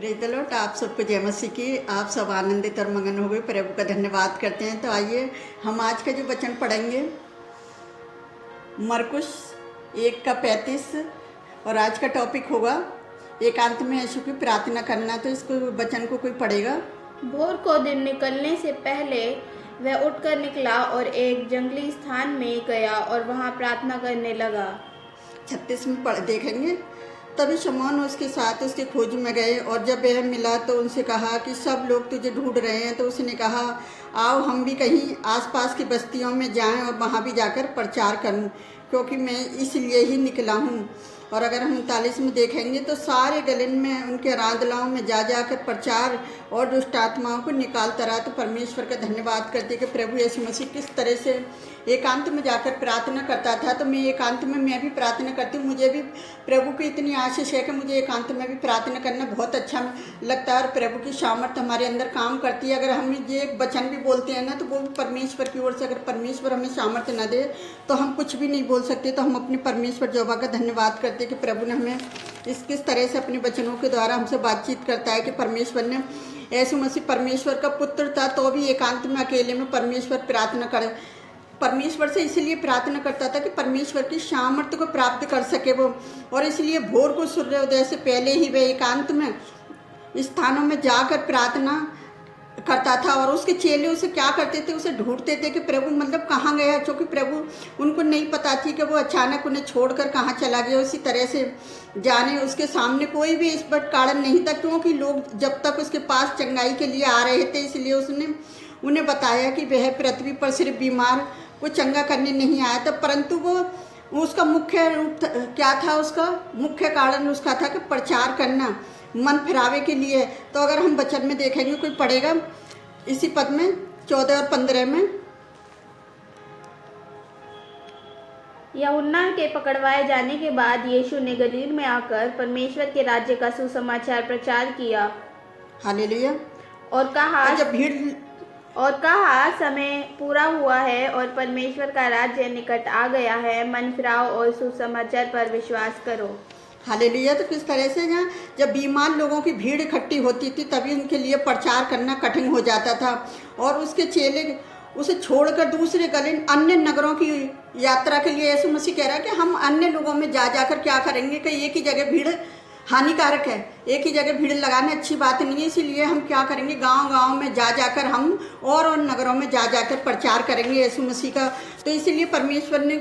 Praise the Lord. आप सबको जय मसीह की। आप सब आनंदित और मगन हो गए, प्रभु का धन्यवाद करते हैं। तो आइए हम आज का जो वचन पढ़ेंगे मरकुस 1:35 और आज का टॉपिक होगा एकांत में यीशु की प्रार्थना करना। तो इसको वचन को कोई पढ़ेगा। भोर को दिन निकलने से पहले वह उठकर निकला और एक जंगली स्थान में गया और वहां प्रार्थना करने लगा। 36 में देखेंगे। तभी शमौन उसके साथ उसके खोज में गए और जब वह मिला तो उनसे कहा कि सब लोग तुझे ढूंढ रहे हैं। तो उसने कहा, आओ हम भी कहीं आसपास की बस्तियों में जाएं और वहां भी जाकर प्रचार करूं, क्योंकि मैं इसलिए ही निकला हूं। और अगर हम 39 में देखेंगे तो सारे गलिन में उनके आराधनाओं में जा जाकर प्रचार और दुष्ट आत्माओं को निकालता रहा। तो परमेश्वर का धन्यवाद करते कि प्रभु यीशु मसीह किस तरह से एकांत में जाकर प्रार्थना करता था। तो मैं एकांत में मैं भी प्रार्थना करती हूँ। मुझे भी प्रभु की इतनी आशीष है कि मुझे एकांत में भी प्रार्थना करना बहुत अच्छा लगता है और प्रभु की सामर्थ्य हमारे अंदर काम करती है। अगर हम ये एक वचन भी बोलते हैं ना, तो वो भी परमेश्वर की ओर से। अगर परमेश्वर हमें सामर्थ्य न दे तो हम कुछ भी नहीं बोल सकते। तो हम अपने परमेश्वर यहोवा का धन्यवाद करते कि प्रभु ने हमें किस तरह से अपने वचनों के द्वारा हमसे बातचीत करता है कि परमेश्वर ने यीशु मसीह परमेश्वर का पुत्र था तो भी एकांत में अकेले में परमेश्वर प्रार्थना करे। परमेश्वर से इसलिए प्रार्थना करता था कि परमेश्वर की सामर्थ्य को प्राप्त कर सके वो। और इसलिए भोर को सूर्योदय से पहले ही वह एकांत में स्थानों में जाकर प्रार्थना करता था। और उसके चेले उसे क्या करते थे, उसे ढूंढते थे कि प्रभु मतलब कहाँ गया, क्योंकि प्रभु उनको नहीं पता थी कि वो अचानक उन्हें छोड़कर कहाँ चला गया। उसी तरह से जाने उसके सामने कोई भी इस पर कारण नहीं था, क्योंकि लोग जब तक उसके पास चंगाई के लिए आ रहे थे, इसलिए उसने उन्हें बताया कि वह पृथ्वी पर सिर्फ बीमार को चंगा करने नहीं आया था, परंतु वो उसका मुख्य रूप क्या था, उसका मुख्य कारण उसका था कि प्रचार करना, मन फिरावे के लिए। तो अगर हम वचन में देखेंगे, कोई पढ़ेगा इसी पद में 14 और 15 में। यूहन्ना के पकड़वाए जाने के बाद यीशु ने गलील में आकर परमेश्वर के राज्य का सुसमाचार प्रचार किया। हालेलुया। और कहा, जब भीड़ समय पूरा हुआ है और परमेश्वर का राज्य निकट आ गया है, मन फिराओ और सुसमाचार पर विश्वास करो। हालेलुया। तो किस तरह से जब बीमार लोगों की भीड़ इकट्ठी होती थी तभी उनके लिए प्रचार करना कठिन हो जाता था। और उसके चेले उसे छोड़कर दूसरे गलील अन्य नगरों की यात्रा के लिए यीशु मसीह कह रहा है कि हम अन्य लोगों में जा जाकर क्या करेंगे कि एक ही जगह भीड़ हानिकारक है, एक ही जगह भीड़ लगाना अच्छी बात नहीं है। इसीलिए हम क्या करेंगे, गांव-गांव में जा जाकर हम और नगरों में जा जाकर प्रचार करेंगे यीशु मसीह का। तो इसीलिए परमेश्वर ने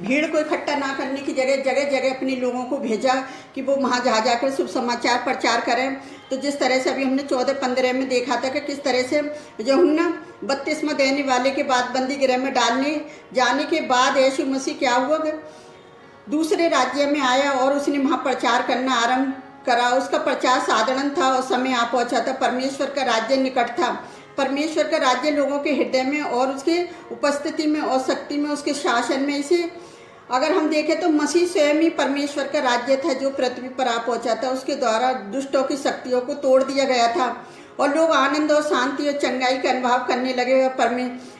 भीड़ को इकट्ठा ना करने की जगह जगह जगह अपने लोगों को भेजा कि वो वहाँ जा जाकर शुभ समाचार प्रचार करें। तो जिस तरह से अभी हमने 14-15 में देखा था कि किस तरह से यूहन्ना बपतिस्मा देने वाले के बाद बंदी गृह में डालने जाने के बाद यीशु मसीह क्या हुआ, दूसरे राज्य में आया और उसने वहाँ प्रचार करना आरंभ करा। उसका प्रचार साधारण था और समय आ पहुँचा था। परमेश्वर का राज्य निकट था। परमेश्वर का राज्य लोगों के हृदय में और उसके उपस्थिति में और शक्ति में, उसके शासन में। इसे अगर हम देखें तो मसीह स्वयं ही परमेश्वर का राज्य था जो पृथ्वी पर आ पहुँचा था। उसके द्वारा दुष्टों की शक्तियों को तोड़ दिया गया था और लोग आनंद और शांति और चंगाई का अनुभव करने लगे। और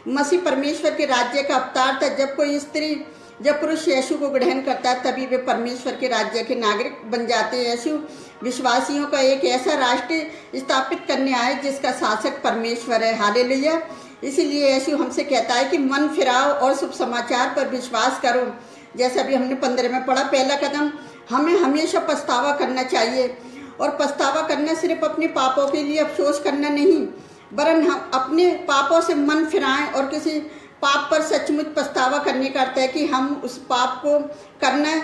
मसीह परमेश्वर के राज्य का अवतार था। जब कोई स्त्री जब पुरुष यीशु को ग्रहण करता है तभी वे परमेश्वर के राज्य के नागरिक बन जाते हैं। यीशु विश्वासियों का एक ऐसा राष्ट्र स्थापित करने आए जिसका शासक परमेश्वर है। हालेलुया। इसीलिए यीशु हमसे कहता है कि मन फिराओ और शुभ समाचार पर विश्वास करो। जैसा अभी हमने 15 में पढ़ा, पहला कदम हमें हमेशा पछतावा करना चाहिए। और पछतावा करना सिर्फ अपने पापों के लिए अफसोस करना नहीं, वरन हम अपने पापों से मन फिराएं और किसी पाप पर सचमुच पछतावा करने का अर्थ है कि हम उस पाप को करना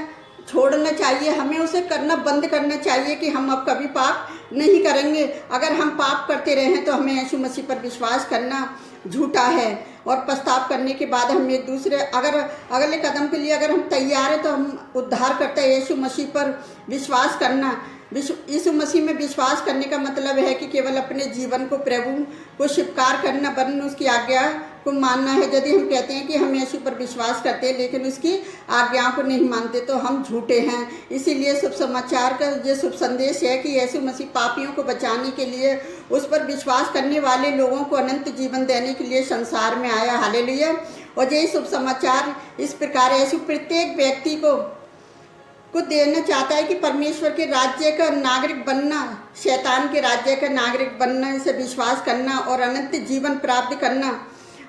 छोड़ना चाहिए, हमें उसे करना बंद करना चाहिए कि हम अब कभी पाप नहीं करेंगे। अगर हम पाप करते रहें तो हमें यीशु मसीह पर विश्वास करना झूठा है। और पछताव करने के बाद हम एक दूसरे अगले कदम के लिए अगर हम तैयार हैं तो हम उद्धार करते हैं यीशु मसीह पर विश्वास करना। यीशु मसीह में विश्वास करने का मतलब है कि केवल अपने जीवन को प्रभु को स्वीकार करना, वरन उसकी आज्ञा को मानना है। यदि हम कहते हैं कि हम यीशु पर विश्वास करते हैं लेकिन उसकी आज्ञाओं को नहीं मानते तो हम झूठे हैं। इसीलिए शुभ समाचार का ये शुभ संदेश है कि यीशु मसीह पापियों को बचाने के लिए, उस पर विश्वास करने वाले लोगों को अनंत जीवन देने के लिए संसार में आया। हालेलुया। और यही शुभ समाचार इस प्रकार यीशु प्रत्येक व्यक्ति को को देना चाहता है कि परमेश्वर के राज्य का नागरिक बनना, शैतान के राज्य का नागरिक बनना, इसे विश्वास करना और अनंत जीवन प्राप्त करना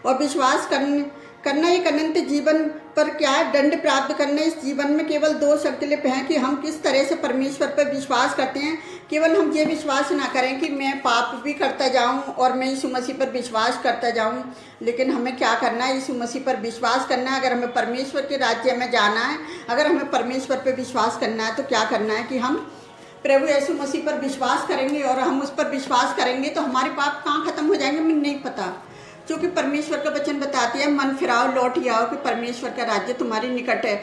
और विश्वास करना एक अनंत जीवन पर क्या है, दंड प्राप्त करना। इस जीवन में केवल दो संकल्प हैं कि हम किस तरह से परमेश्वर पर विश्वास करते हैं। केवल हम ये विश्वास ना करें कि मैं पाप भी करता जाऊं और मैं यीशु मसीह पर विश्वास करता जाऊं, लेकिन हमें क्या करना है, यीशु मसीह पर विश्वास करना है। अगर हमें परमेश्वर के राज्य में जाना है, अगर हमें परमेश्वर पर विश्वास करना है, तो क्या करना है कि हम प्रभु यीशु मसीह पर विश्वास करेंगे और हम उस पर विश्वास करेंगे तो हमारे पाप कहाँ खत्म हो जाएंगे मुझे नहीं पता, क्योंकि परमेश्वर का वचन बताती है मन फिराओ लौट आओ कि परमेश्वर का राज्य तुम्हारे निकट है।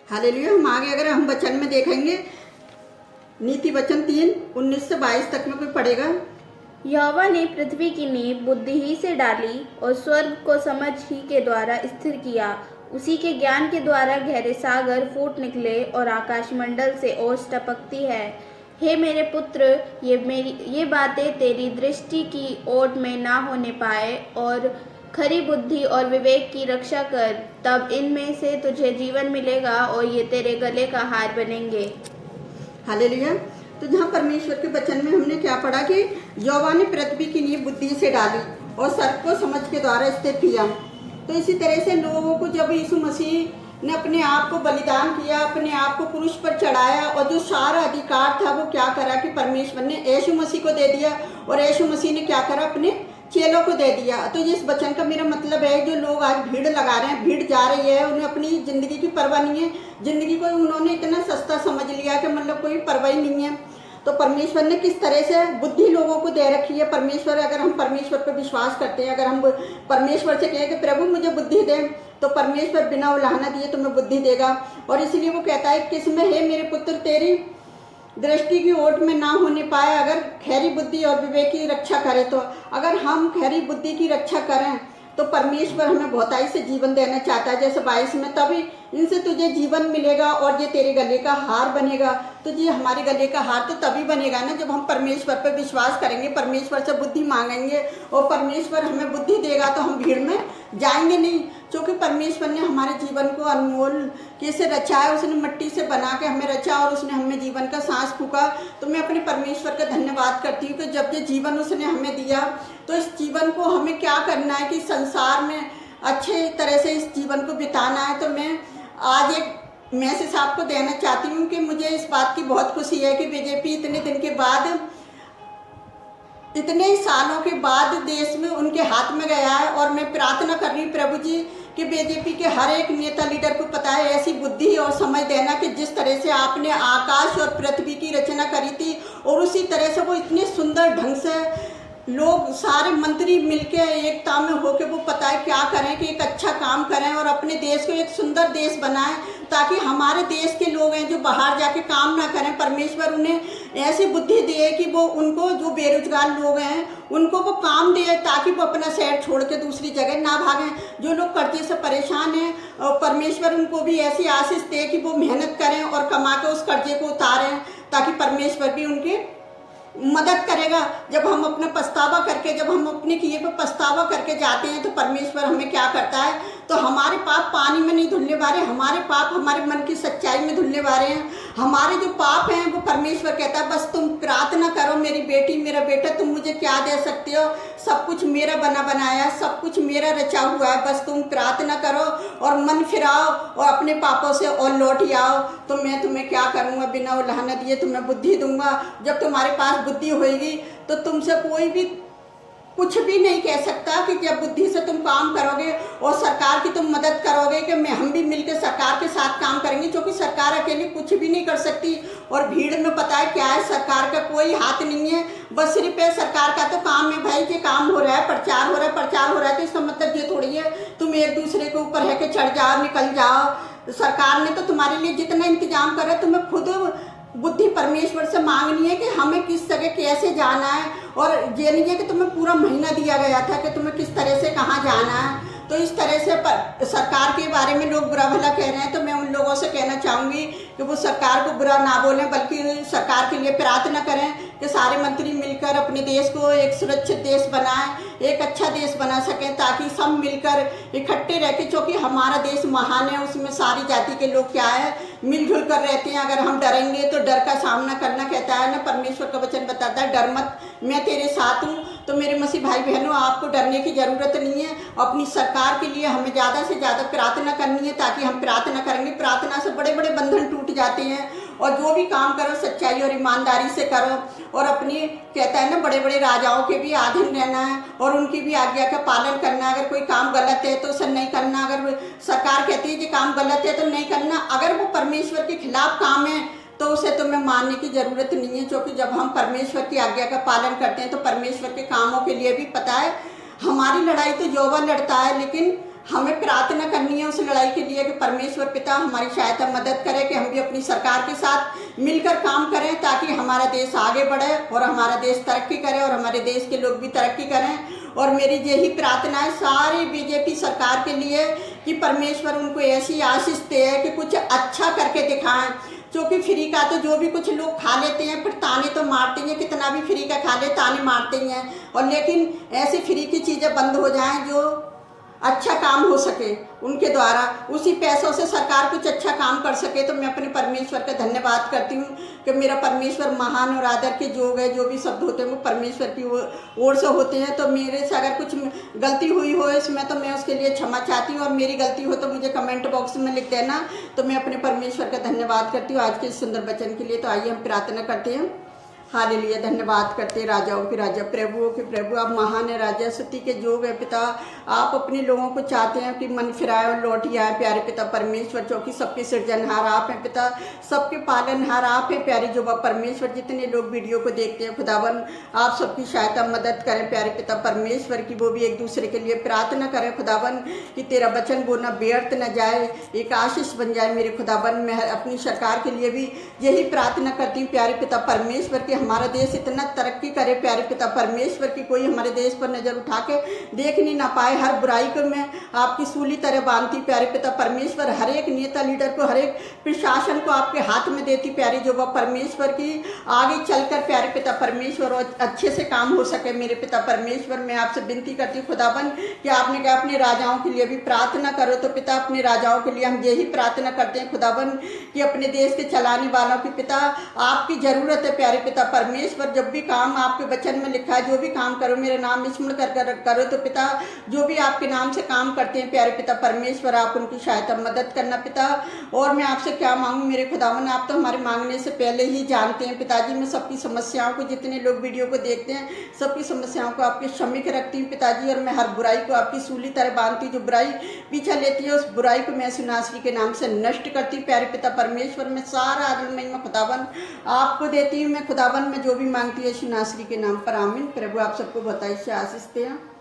हालेलुया। हम आगे अगर हम वचन में देखेंगे, नीति वचन 3:19 से 22 तक में कोई पढ़ेगा। यहोवा ने पृथ्वी की नींव बुद्धि ही से डाली और स्वर्ग को समझ ही के द्वारा स्थिर किया। उसी के ज्ञान के द्वारा गहरे सागर फूट निकले और आकाशमंडल से ओस टपकती है। हे मेरे पुत्र, ये बातें तेरी दृष्टि की ओट में ना होने पाए और खरी बुद्धि और विवेक की रक्षा कर, तब इनमें से तुझे जीवन मिलेगा और ये तेरे गले का हार बनेंगे। हालेलुया। तो जहाँ परमेश्वर के वचन में हमने क्या पढ़ा कि यहोवा ने पृथ्वी की नींव बुद्धि से डाली और सर्प को समझ के द्वारा स्थिर किया। तो इसी तरह से लोगों को जब यीशु मसीह ने अपने आप को बलिदान किया, अपने आप को क्रूस पर चढ़ाया और जो सारा अधिकार था वो क्या करा कि परमेश्वर ने यीशु मसीह को दे दिया और यीशु मसीह ने क्या करा अपने चेलों को दे दिया। तो इस वचन का मेरा मतलब है जो लोग आज भीड़ लगा रहे हैं, भीड़ जा रही है, उन्हें अपनी जिंदगी की परवाह नहीं है, जिंदगी को उन्होंने इतना सस्ता समझ लिया कि मतलब कोई परवाह ही नहीं है। तो परमेश्वर ने किस तरह से बुद्धि लोगों को दे रखी है। परमेश्वर, अगर हम परमेश्वर पर विश्वास करते हैं, अगर हम परमेश्वर से कहें कि प्रभु मुझे बुद्धि दे, तो परमेश्वर बिना उलाहना दिए तुम्हें बुद्धि देगा। और इसलिए वो कहता है किसमें है मेरे पुत्र तेरी दृष्टि की ओट में ना होने पाए, अगर खैरी बुद्धि और विवेक की रक्षा करें। तो अगर हम खैरी बुद्धि की रक्षा करें तो परमेश्वर हमें बहुताई से जीवन देना चाहता है। जैसे 22 में, तभी इनसे तुझे जीवन मिलेगा और ये तेरे गले का हार बनेगा। तो जी हमारे गले का हार तो तभी बनेगा ना जब हम परमेश्वर पर विश्वास करेंगे, परमेश्वर से बुद्धि मांगेंगे और परमेश्वर हमें बुद्धि देगा। तो हम भीड़ में जाएंगे नहीं, क्योंकि परमेश्वर ने हमारे जीवन को अनमोल कैसे रचा है, उसने मिट्टी से बना के हमें रचा और उसने हमें जीवन का सांस फूका। तो मैं अपने परमेश्वर का धन्यवाद करती हूँ कि जब ये जीवन उसने हमें दिया, तो इस जीवन को हमें क्या करना है कि संसार में अच्छे तरह से इस जीवन को बिताना है। तो मैं आज एक मैसेज आपको देना चाहती हूँ कि मुझे इस बात की बहुत खुशी है कि बीजेपी इतने दिन के बाद, इतने सालों के बाद देश में उनके हाथ में गया है। और मैं प्रार्थना कर रही हूँ प्रभु जी कि बीजेपी के हर एक नेता लीडर को पता है ऐसी बुद्धि और समझ देना कि जिस तरह से आपने आकाश और पृथ्वी की रचना करी थी और उसी तरह से वो इतने सुंदर ढंग से लोग सारे मंत्री मिलके एकता में होके वो पता है क्या करें कि एक अच्छा काम करें और अपने देश को एक सुंदर देश बनाएं, ताकि हमारे देश के लोग हैं जो बाहर जाके काम ना करें, परमेश्वर उन्हें ऐसी बुद्धि दे कि वो उनको जो बेरोजगार लोग हैं उनको वो काम दे, ताकि वो अपना शहर छोड़ के दूसरी जगह ना भागें। जो लोग कर्जे से परेशान हैं, और परमेश्वर उनको भी ऐसी आशीष दे कि वो मेहनत करें और कमा के उस कर्जे को उतारें, ताकि परमेश्वर भी उनके मदद करेगा। जब हम अपना पछतावा करके, जब हम अपने किए पर पछतावा करके जाते हैं तो परमेश्वर हमें क्या करता है, तो हमारे पाप पानी में नहीं धुलने वाले, हमारे पाप हमारे मन की सच्चाई में धुलने वाले हैं। हमारे जो पाप हैं वो परमेश्वर कहता है बस तुम प्रार्थना करो, मेरी बेटी मेरा बेटा तुम मुझे क्या दे सकते हो, सब कुछ मेरा बना बनाया, सब कुछ मेरा रचा हुआ है, बस तुम प्रार्थना करो और मन फिराओ और अपने पापों से और लौट आओ, तो मैं तुम्हें क्या करूँगा, बिना उलाहना दिए तुम्हें बुद्धि दूंगा। जब तुम्हारे पास बुद्धि होगी तो तुमसे कोई भी कुछ भी नहीं कह सकता कि जब बुद्धि से तुम काम करोगे और सरकार की तुम मदद करोगे कि हम भी मिलकर सरकार के साथ काम करेंगे, क्योंकि सरकार अकेले कुछ भी नहीं कर सकती। और भीड़ में पता है क्या है, सरकार का कोई हाथ नहीं है, बस सिर्फ सरकार का तो काम है भाई कि काम हो रहा है, प्रचार हो रहा है, प्रचार हो रहा है, तो इसका मतलब ये थोड़ी है तुम एक दूसरे के ऊपर है कि चढ़ जाओ निकल जाओ। सरकार ने तो तुम्हारे लिए जितना इंतजाम करा, तुम्हें खुद बुद्धि परमेश्वर से मांगनी है कि हमें किस जगह कैसे जाना है, और ये नहीं है कि तुम्हें पूरा महीना दिया गया था कि तुम्हें किस तरह से कहाँ जाना है। तो इस तरह से सरकार के बारे में लोग बुरा भला कह रहे हैं, तो मैं उन लोगों से कहना चाहूँगी कि वो सरकार को बुरा ना बोलें, बल्कि सरकार के लिए प्रार्थना करें कि सारे मंत्री मिलकर अपने देश को एक सुरक्षित देश बनाएं, एक अच्छा देश बना सकें, ताकि सब मिलकर इकट्ठे रह के, क्योंकि हमारा देश महान है, उसमें सारी जाति के लोग क्या है मिलजुल कर रहते हैं। अगर हम डरेंगे तो डर का सामना करना, कहता है ना, परमेश्वर का वचन बताता है, डर मत, मैं तेरे साथ हूँ। तो मेरे मसीह भाई बहनों, आपको डरने की ज़रूरत नहीं है। अपनी सरकार के लिए हमें ज़्यादा से ज़्यादा प्रार्थना करनी है, ताकि हम प्रार्थना करेंगे, प्रार्थना से बड़े बड़े बंधन टूट जाते हैं। और जो भी काम करो सच्चाई और ईमानदारी से करो, और अपनी, कहता है ना, बड़े बड़े राजाओं के भी अधीन रहना है और उनकी भी आज्ञा का पालन करना। अगर कोई काम गलत है तो उसे नहीं करना। अगर सरकार कहती है कि काम गलत है तो नहीं करना। अगर वो परमेश्वर के खिलाफ काम है तो उसे तुम्हें मानने की ज़रूरत नहीं है, क्योंकि जब हम परमेश्वर की आज्ञा का पालन करते हैं तो परमेश्वर के कामों के लिए भी, पता है, हमारी लड़ाई तो यहोवा लड़ता है, लेकिन हमें प्रार्थना करनी है उस लड़ाई के लिए कि परमेश्वर पिता हमारी सहायता मदद करे, कि हम भी अपनी सरकार के साथ मिलकर काम करें, ताकि हमारा देश आगे बढ़े और हमारा देश तरक्की करे और हमारे देश के लोग भी तरक्की करें। और मेरी यही प्रार्थना है सारी बीजेपी सरकार के लिए कि परमेश्वर उनको ऐसी आशीष दे कि कुछ अच्छा करके दिखाएं। क्योंकि फ्री का तो जो भी कुछ लोग खा लेते हैं, फिर ताने तो मारते हैं, कितना भी फ्री का खा ले ताने मारते ही हैं। और लेकिन ऐसी फ्री की चीज़ें बंद हो जाएं जो अच्छा काम हो सके उनके द्वारा, उसी पैसों से सरकार कुछ अच्छा काम कर सके। तो मैं अपने परमेश्वर का धन्यवाद करती हूँ कि मेरा परमेश्वर महान और आदर के योग है। जो भी शब्द होते हैं वो परमेश्वर की ओर से होते हैं। तो मेरे से अगर कुछ गलती हुई हो इसमें तो मैं उसके लिए क्षमा चाहती हूँ, और मेरी गलती हो तो मुझे कमेंट बॉक्स में लिख देना। तो मैं अपने परमेश्वर का धन्यवाद करती हूँ आज के सुंदर वचन के लिए। तो आइए हम प्रार्थना करते हैं। हालेलुया, धन्यवाद करते हैं राजाओं के राजा, प्रभुओं के प्रभु, आप महान है राजा, स्तुति के जोग है पिता। आप अपने लोगों को चाहते हैं कि मन फिराए और लौट ही आए प्यारे पिता परमेश्वर, क्योंकि सबके सृजनहार आप हैं पिता, सबके पालनहार आप हैं प्यारे जोबा परमेश्वर। जितने लोग वीडियो को देखते हैं खुदावन, आप सबकी सहायता मदद करें प्यारे पिता परमेश्वर की, वो भी एक दूसरे के लिए प्रार्थना करें खुदावन, कि तेरा वचन बोलना व्यर्थ न जाए, एक आशीष बन जाए मेरे खुदावन। मैं अपनी सरकार के लिए भी यही प्रार्थना करती हूँ प्यारे पिता परमेश्वर के, हमारा देश इतना तरक्की करे प्यारे पिता परमेश्वर की, कोई हमारे देश पर नजर उठा के देख नहीं ना पाए। हर बुराई को मैं आपकी सूली तरह बांधती प्यारे पिता परमेश्वर। हर एक नेता लीडर को, हर एक प्रशासन को आपके हाथ में देती प्यारे जोबा परमेश्वर की, आगे चलकर प्यारे पिता परमेश्वर और अच्छे से काम हो सके मेरे पिता परमेश्वर। मैं आपसे विनती करती हूँ खुदाबंद कि आपने कहा अपने राजाओं के लिए भी प्रार्थना करो, तो पिता अपने राजाओं के लिए हम यही प्रार्थना करते हैं खुदाबंद कि अपने देश के चलाने वालों की पिता आपकी जरूरत है प्यारे पिता परमेश्वर। जब भी काम आपके वचन में लिखा है, जो भी काम करो मेरे नाम स्मरण कर करो, तो पिता जो भी आपके नाम से काम करते हैं प्यारे पिता परमेश्वर, आप उनकी सहायता मदद करना पिता। और मैं आपसे क्या मांगूं मेरे खुदावन, आप तो हमारे मांगने से पहले ही जानते हैं पिताजी। मैं सबकी समस्याओं को, जितने लोग वीडियो को देखते हैं सबकी समस्याओं को आपके सम्मुख रखती हूँ पिताजी, और मैं हर बुराई को आपकी सूली तरह बांधती, जो बुराई पीछा लेती है उस बुराई को मैं सुनासरी के नाम से नष्ट करती हूँ प्यारे पिता परमेश्वर। मैं सारा आदर महिमा खुदावन आपको देती हूँ मैं खुदावन, में जो भी मांगती है सुनासरी के नाम पर, आमीन। प्रभु आप सबको बताइए आशीष दें।